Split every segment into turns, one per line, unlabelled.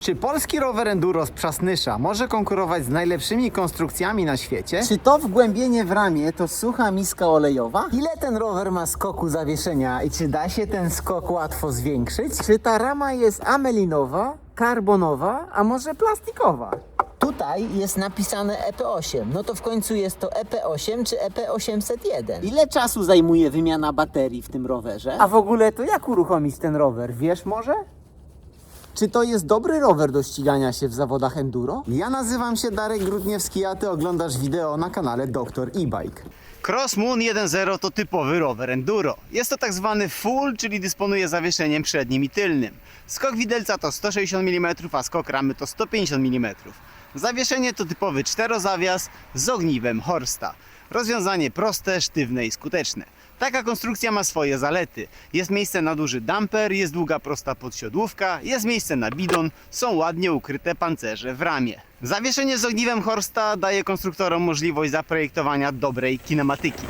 Czy polski rower enduro z Przasnysza może konkurować z najlepszymi konstrukcjami na świecie?
Czy to wgłębienie w ramię to sucha miska olejowa?
Ile ten rower ma skoku zawieszenia i czy da się ten skok łatwo zwiększyć?
Czy ta rama jest amelinowa, karbonowa, a może plastikowa?
Tutaj jest napisane EP8, no to w końcu jest to EP8 czy EP801.
Ile czasu zajmuje wymiana baterii w tym rowerze?
A w ogóle to jak uruchomić ten rower? Wiesz może?
Czy to jest dobry rower do ścigania się w zawodach enduro?
Ja nazywam się Darek Grudniewski, a ty oglądasz wideo na kanale Dr. E-Bike.
Cross Moon 1.0 to typowy rower enduro. Jest to tak zwany full, czyli dysponuje zawieszeniem przednim i tylnym. Skok widelca to 160 mm, a skok ramy to 150 mm. Zawieszenie to typowy czterozawias z ogniwem Horsta. Rozwiązanie proste, sztywne i skuteczne. Taka konstrukcja ma swoje zalety. Jest miejsce na duży dumper, jest długa prosta podsiodłówka, jest miejsce na bidon, są ładnie ukryte pancerze w ramie. Zawieszenie z ogniwem Horsta daje konstruktorom możliwość zaprojektowania dobrej kinematyki.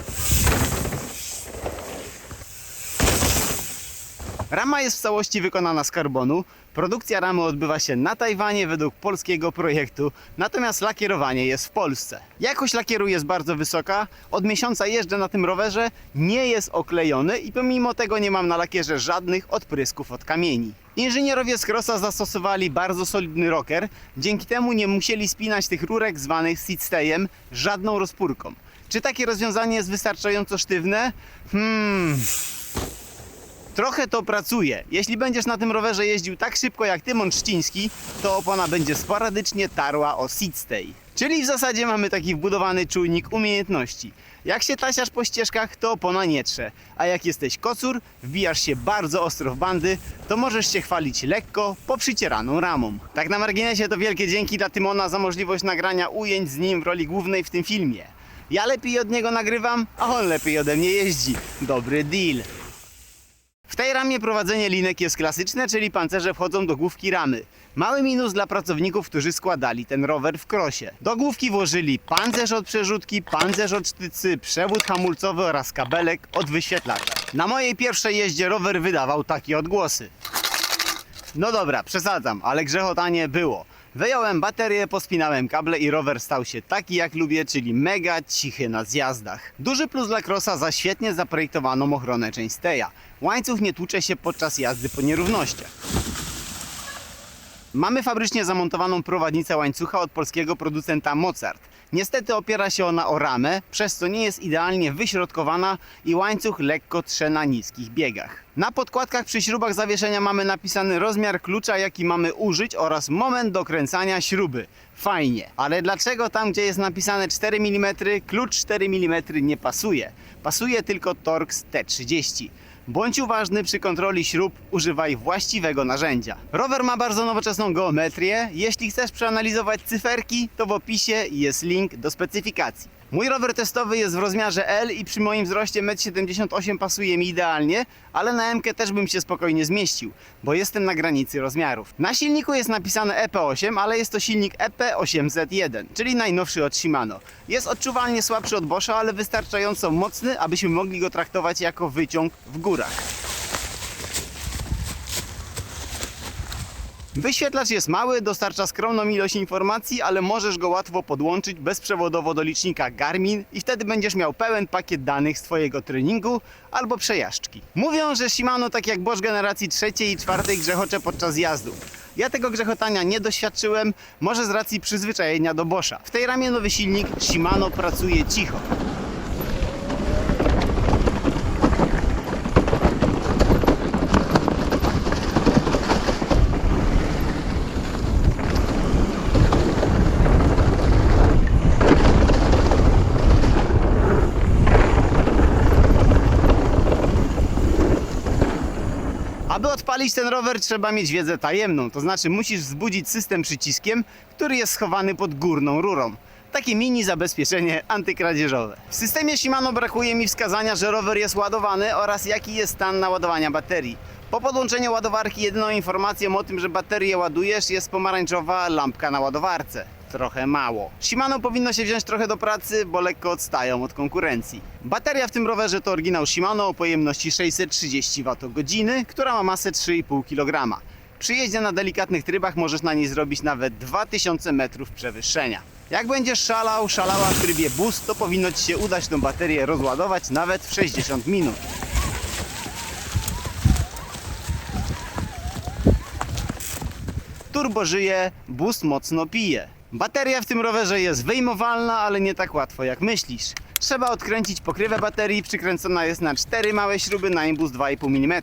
Rama jest w całości wykonana z karbonu. Produkcja ramy odbywa się na Tajwanie według polskiego projektu, natomiast lakierowanie jest w Polsce. Jakość lakieru jest bardzo wysoka. Od miesiąca jeżdżę na tym rowerze, nie jest oklejony i pomimo tego nie mam na lakierze żadnych odprysków od kamieni. Inżynierowie z Crossa zastosowali bardzo solidny rocker, dzięki temu nie musieli spinać tych rurek zwanych seat stayem żadną rozpórką. Czy takie rozwiązanie jest wystarczająco sztywne? Trochę to pracuje. Jeśli będziesz na tym rowerze jeździł tak szybko jak Tymon Trzciński, to opona będzie sporadycznie tarła o seat stay. Czyli w zasadzie mamy taki wbudowany czujnik umiejętności. Jak się tasiasz po ścieżkach, to opona nie trze. A jak jesteś kocur, wbijasz się bardzo ostro w bandy, to możesz się chwalić lekko, poprzycieraną ramą. Tak na marginesie to wielkie dzięki dla Tymona za możliwość nagrania ujęć z nim w roli głównej w tym filmie. Ja lepiej od niego nagrywam, a on lepiej ode mnie jeździ. Dobry deal. W tej ramie prowadzenie linek jest klasyczne, czyli pancerze wchodzą do główki ramy. Mały minus dla pracowników, którzy składali ten rower w krosie. Do główki włożyli pancerz od przerzutki, pancerz od sztycy, przewód hamulcowy oraz kabelek od wyświetlacza. Na mojej pierwszej jeździe rower wydawał takie odgłosy. No dobra, przesadzam, ale grzechotanie było. Wyjąłem baterię, pospinałem kable i rower stał się taki jak lubię, czyli mega cichy na zjazdach. Duży plus dla Crossa za świetnie zaprojektowaną ochronę chainstaya. Łańcuch nie tłucze się podczas jazdy po nierównościach. Mamy fabrycznie zamontowaną prowadnicę łańcucha od polskiego producenta Mozart. Niestety opiera się ona o ramę, przez co nie jest idealnie wyśrodkowana i łańcuch lekko trze na niskich biegach. Na podkładkach przy śrubach zawieszenia mamy napisany rozmiar klucza, jaki mamy użyć oraz moment dokręcania śruby. Fajnie, ale dlaczego tam, gdzie jest napisane 4 mm, klucz 4 mm nie pasuje? Pasuje tylko Torx T30. Bądź uważny przy kontroli śrub, używaj właściwego narzędzia. Rower ma bardzo nowoczesną geometrię. Jeśli chcesz przeanalizować cyferki, to w opisie jest link do specyfikacji. Mój rower testowy jest w rozmiarze L i przy moim wzroście 1,78 m pasuje mi idealnie, ale na M-kę też bym się spokojnie zmieścił, bo jestem na granicy rozmiarów. Na silniku jest napisane EP8, ale jest to silnik EP8Z1, czyli najnowszy od Shimano. Jest odczuwalnie słabszy od Boscha, ale wystarczająco mocny, abyśmy mogli go traktować jako wyciąg w górach. Wyświetlacz jest mały, dostarcza skromną ilość informacji, ale możesz go łatwo podłączyć bezprzewodowo do licznika Garmin i wtedy będziesz miał pełen pakiet danych z twojego treningu albo przejażdżki. Mówią, że Shimano tak jak Bosch generacji 3 i 4 grzechocze podczas jazdów. Ja tego grzechotania nie doświadczyłem, może z racji przyzwyczajenia do Boscha. W tej ramie nowy silnik Shimano pracuje cicho. Aby odpalić ten rower, trzeba mieć wiedzę tajemną, to znaczy musisz wzbudzić system przyciskiem, który jest schowany pod górną rurą. Takie mini zabezpieczenie antykradzieżowe. W systemie Shimano brakuje mi wskazania, że rower jest ładowany oraz jaki jest stan naładowania baterii. Po podłączeniu ładowarki jedyną informacją o tym, że baterię ładujesz, jest pomarańczowa lampka na ładowarce. Trochę mało. Shimano powinno się wziąć trochę do pracy, bo lekko odstają od konkurencji. Bateria w tym rowerze to oryginał Shimano o pojemności 630 Wh, która ma masę 3,5 kg. Przy jeździe na delikatnych trybach możesz na niej zrobić nawet 2000 metrów przewyższenia. Jak będziesz szalała w trybie boost, to powinno Ci się udać tą baterię rozładować nawet w 60 minut. Turbo żyje, boost mocno pije. Bateria w tym rowerze jest wyjmowalna, ale nie tak łatwo jak myślisz. Trzeba odkręcić pokrywę baterii, przykręcona jest na 4 małe śruby na imbus 2,5 mm,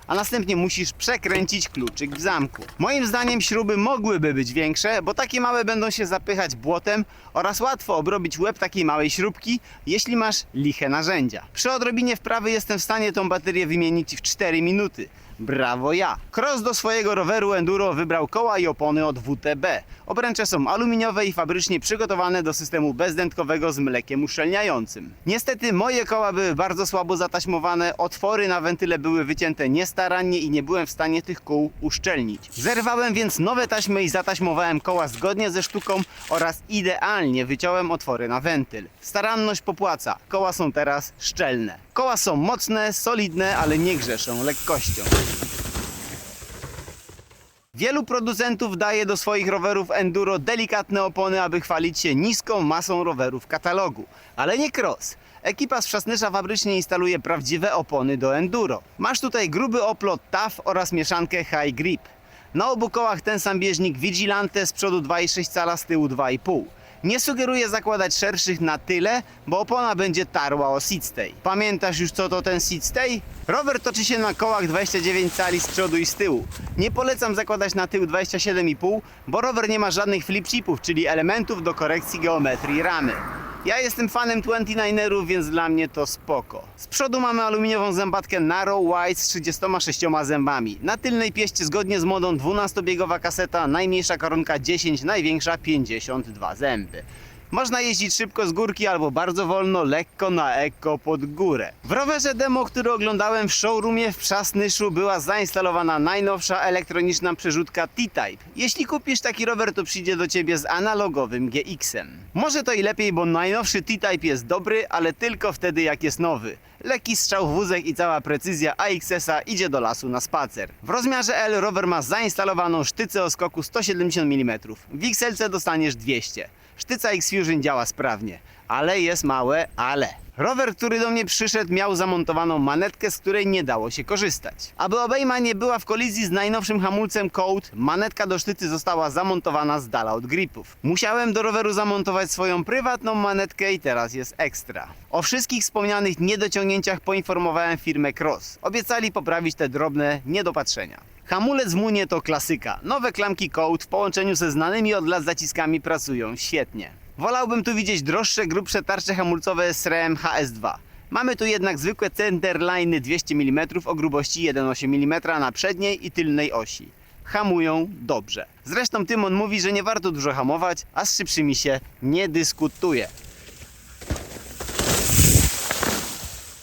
a następnie musisz przekręcić kluczyk w zamku. Moim zdaniem śruby mogłyby być większe, bo takie małe będą się zapychać błotem oraz łatwo obrobić łeb takiej małej śrubki, jeśli masz liche narzędzia. Przy odrobinie wprawy jestem w stanie tą baterię wymienić w 4 minuty. Brawo ja! Cross do swojego roweru enduro wybrał koła i opony od WTB. Obręcze są aluminiowe i fabrycznie przygotowane do systemu bezdętkowego z mlekiem uszczelniającym. Niestety moje koła były bardzo słabo zataśmowane, otwory na wentyle były wycięte niestarannie i nie byłem w stanie tych kół uszczelnić. Zerwałem więc nowe taśmy i zataśmowałem koła zgodnie ze sztuką oraz idealnie wyciąłem otwory na wentyl. Staranność popłaca, koła są teraz szczelne. Koła są mocne, solidne, ale nie grzeszą lekkością. Wielu producentów daje do swoich rowerów enduro delikatne opony, aby chwalić się niską masą rowerów katalogu. Ale nie Cross. Ekipa z Przasnysza fabrycznie instaluje prawdziwe opony do enduro. Masz tutaj gruby oplot TAF oraz mieszankę High Grip. Na obu kołach ten sam bieżnik Vigilante, z przodu 2,6 cala, z tyłu 2,5. Nie sugeruję zakładać szerszych na tyle, bo opona będzie tarła o seatstay. Pamiętasz już co to ten seatstay? Rower toczy się na kołach 29 cali z przodu i z tyłu. Nie polecam zakładać na tył 27,5, bo rower nie ma żadnych flip-chipów, czyli elementów do korekcji geometrii ramy. Ja jestem fanem 29erów, więc dla mnie to spoko. Z przodu mamy aluminiową zębatkę Narrow Wide z 36 zębami. Na tylnej pieście zgodnie z modą 12-biegowa kaseta, najmniejsza koronka 10, największa 52 zęby. Można jeździć szybko z górki albo bardzo wolno, lekko na ekko pod górę. W rowerze demo, który oglądałem w showroomie w Przasnyszu, była zainstalowana najnowsza elektroniczna przerzutka T-Type. Jeśli kupisz taki rower, to przyjdzie do Ciebie z analogowym GX-em. Może to i lepiej, bo najnowszy T-Type jest dobry, ale tylko wtedy jak jest nowy. Lekki strzał w wózek i cała precyzja AXS-a idzie do lasu na spacer. W rozmiarze L rower ma zainstalowaną sztycę o skoku 170 mm. W XL-ce dostaniesz 200. Sztyca X-Fusion działa sprawnie, ale jest małe ale. Rower, który do mnie przyszedł, miał zamontowaną manetkę, z której nie dało się korzystać. Aby obejma nie była w kolizji z najnowszym hamulcem Code, manetka do sztycy została zamontowana z dala od gripów. Musiałem do roweru zamontować swoją prywatną manetkę i teraz jest ekstra. O wszystkich wspomnianych niedociągnięciach poinformowałem firmę Cross. Obiecali poprawić te drobne niedopatrzenia. Hamulec w munie to klasyka. Nowe klamki Code w połączeniu ze znanymi od lat zaciskami pracują świetnie. Wolałbym tu widzieć droższe, grubsze tarcze hamulcowe SRAM HS2. Mamy tu jednak zwykłe centerline'y 200 mm o grubości 1,8 mm na przedniej i tylnej osi. Hamują dobrze. Zresztą Tymon mówi, że nie warto dużo hamować, a z szybszymi się nie dyskutuje.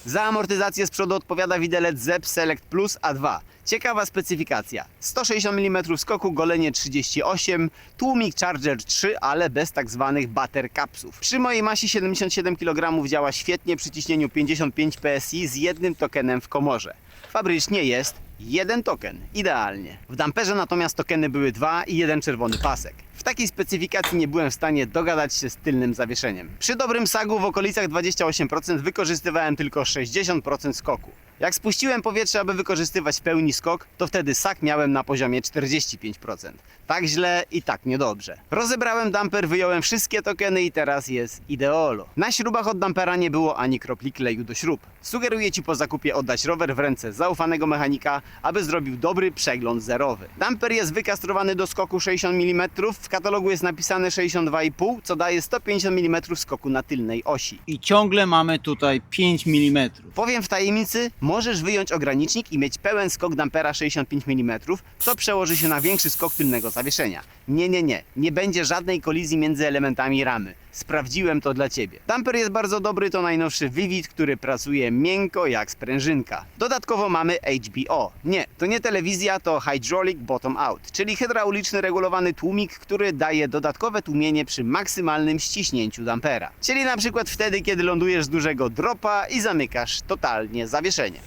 Za amortyzację z przodu odpowiada widelec ZEP Select Plus A2. Ciekawa specyfikacja. 160 mm skoku, golenie 38, tłumik Charger 3, ale bez tak zwanych buttercupsów. Przy mojej masie 77 kg działa świetnie przy ciśnieniu 55 PSI z jednym tokenem w komorze. Fabrycznie jest jeden token, idealnie. W damperze natomiast tokeny były dwa i jeden czerwony pasek. W takiej specyfikacji nie byłem w stanie dogadać się z tylnym zawieszeniem. Przy dobrym sagu w okolicach 28% wykorzystywałem tylko 60% skoku. Jak spuściłem powietrze, aby wykorzystywać w pełni skok, to wtedy sag miałem na poziomie 45%. Tak źle i tak niedobrze. Rozebrałem damper, wyjąłem wszystkie tokeny i teraz jest ideolo. Na śrubach od dampera nie było ani kropli kleju do śrub. Sugeruję Ci po zakupie oddać rower w ręce zaufanego mechanika, aby zrobił dobry przegląd zerowy. Damper jest wykastrowany do skoku 60 mm, w katalogu jest napisane 62,5, co daje 150 mm skoku na tylnej osi.
I ciągle mamy tutaj 5 mm.
Powiem w tajemnicy, możesz wyjąć ogranicznik i mieć pełen skok dampera 65 mm, co przełoży się na większy skok tylnego zawieszenia. Nie będzie żadnej kolizji między elementami ramy. Sprawdziłem to dla Ciebie. Damper jest bardzo dobry, to najnowszy Vivid, który pracuje miękko jak sprężynka. Dodatkowo mamy HBO. Nie, to nie telewizja, to Hydraulic Bottom Out, czyli hydrauliczny regulowany tłumik, który daje dodatkowe tłumienie przy maksymalnym ściśnięciu dampera. Czyli na przykład wtedy, kiedy lądujesz z dużego dropa i zamykasz totalnie zawieszenie.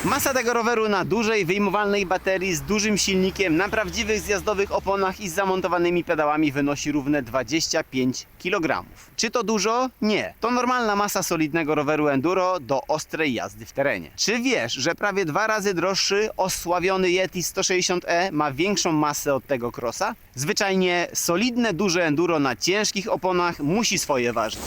Masa tego roweru na dużej, wyjmowalnej baterii z dużym silnikiem, na prawdziwych zjazdowych oponach i z zamontowanymi pedałami wynosi równe 25 kg. Czy to dużo? Nie. To normalna masa solidnego roweru enduro do ostrej jazdy w terenie. Czy wiesz, że prawie 2 razy droższy osławiony Yeti 160e ma większą masę od tego crossa? Zwyczajnie solidne, duże enduro na ciężkich oponach musi swoje ważyć.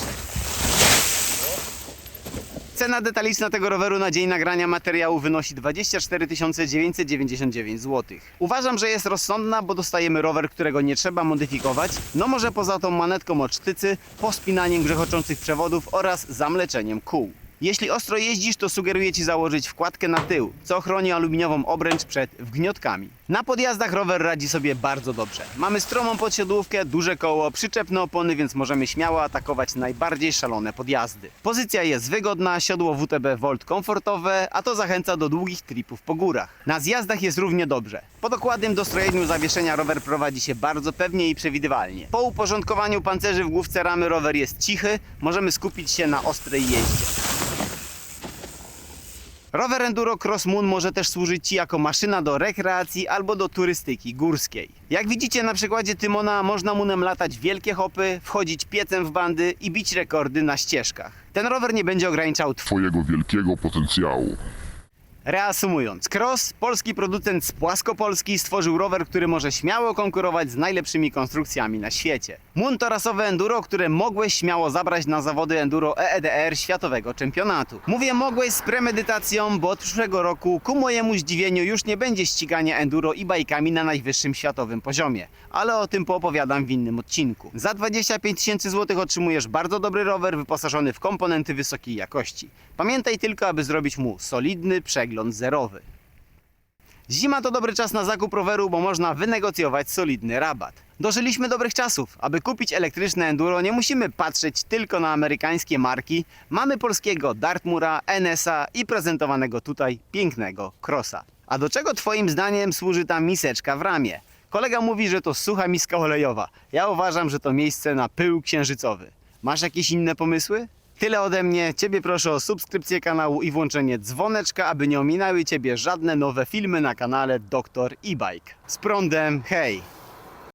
Cena detaliczna tego roweru na dzień nagrania materiału wynosi 24 999 zł. Uważam, że jest rozsądna, bo dostajemy rower, którego nie trzeba modyfikować, no może poza tą manetką od sztycy, pospinaniem grzechoczących przewodów oraz zamleczeniem kół. Jeśli ostro jeździsz, to sugeruję Ci założyć wkładkę na tył, co chroni aluminiową obręcz przed wgniotkami. Na podjazdach rower radzi sobie bardzo dobrze. Mamy stromą podsiodłówkę, duże koło, przyczepne opony, więc możemy śmiało atakować najbardziej szalone podjazdy. Pozycja jest wygodna, siodło WTB Volt komfortowe, a to zachęca do długich tripów po górach. Na zjazdach jest równie dobrze. Po dokładnym dostrojeniu zawieszenia rower prowadzi się bardzo pewnie i przewidywalnie. Po uporządkowaniu pancerzy w główce ramy rower jest cichy, możemy skupić się na ostrej jeździe. Rower Enduro Cross Moon może też służyć Ci jako maszyna do rekreacji albo do turystyki górskiej. Jak widzicie na przykładzie Tymona, można Moonem latać wielkie hopy, wchodzić piecem w bandy i bić rekordy na ścieżkach. Ten rower nie będzie ograniczał
Twojego wielkiego potencjału.
Reasumując, Cross, polski producent z Płaskopolski, stworzył rower, który może śmiało konkurować z najlepszymi konstrukcjami na świecie. Moon to rasowe enduro, które mogłeś śmiało zabrać na zawody enduro EEDR światowego czempionatu. Mówię mogłeś z premedytacją, bo od przyszłego roku ku mojemu zdziwieniu już nie będzie ścigania enduro i bajkami na najwyższym światowym poziomie. Ale o tym poopowiadam w innym odcinku. Za 25 000 zł otrzymujesz bardzo dobry rower wyposażony w komponenty wysokiej jakości. Pamiętaj tylko, aby zrobić mu solidny przegląd zerowy. Zima to dobry czas na zakup roweru, bo można wynegocjować solidny rabat. Dożyliśmy dobrych czasów. Aby kupić elektryczne enduro, nie musimy patrzeć tylko na amerykańskie marki. Mamy polskiego Dartmoora, NS-a i prezentowanego tutaj pięknego Crossa. A do czego Twoim zdaniem służy ta miseczka w ramie? Kolega mówi, że to sucha miska olejowa. Ja uważam, że to miejsce na pył księżycowy. Masz jakieś inne pomysły? Tyle ode mnie. Ciebie proszę o subskrypcję kanału i włączenie dzwoneczka, aby nie ominęły Ciebie żadne nowe filmy na kanale Dr. E-Bike. Z prądem, hej!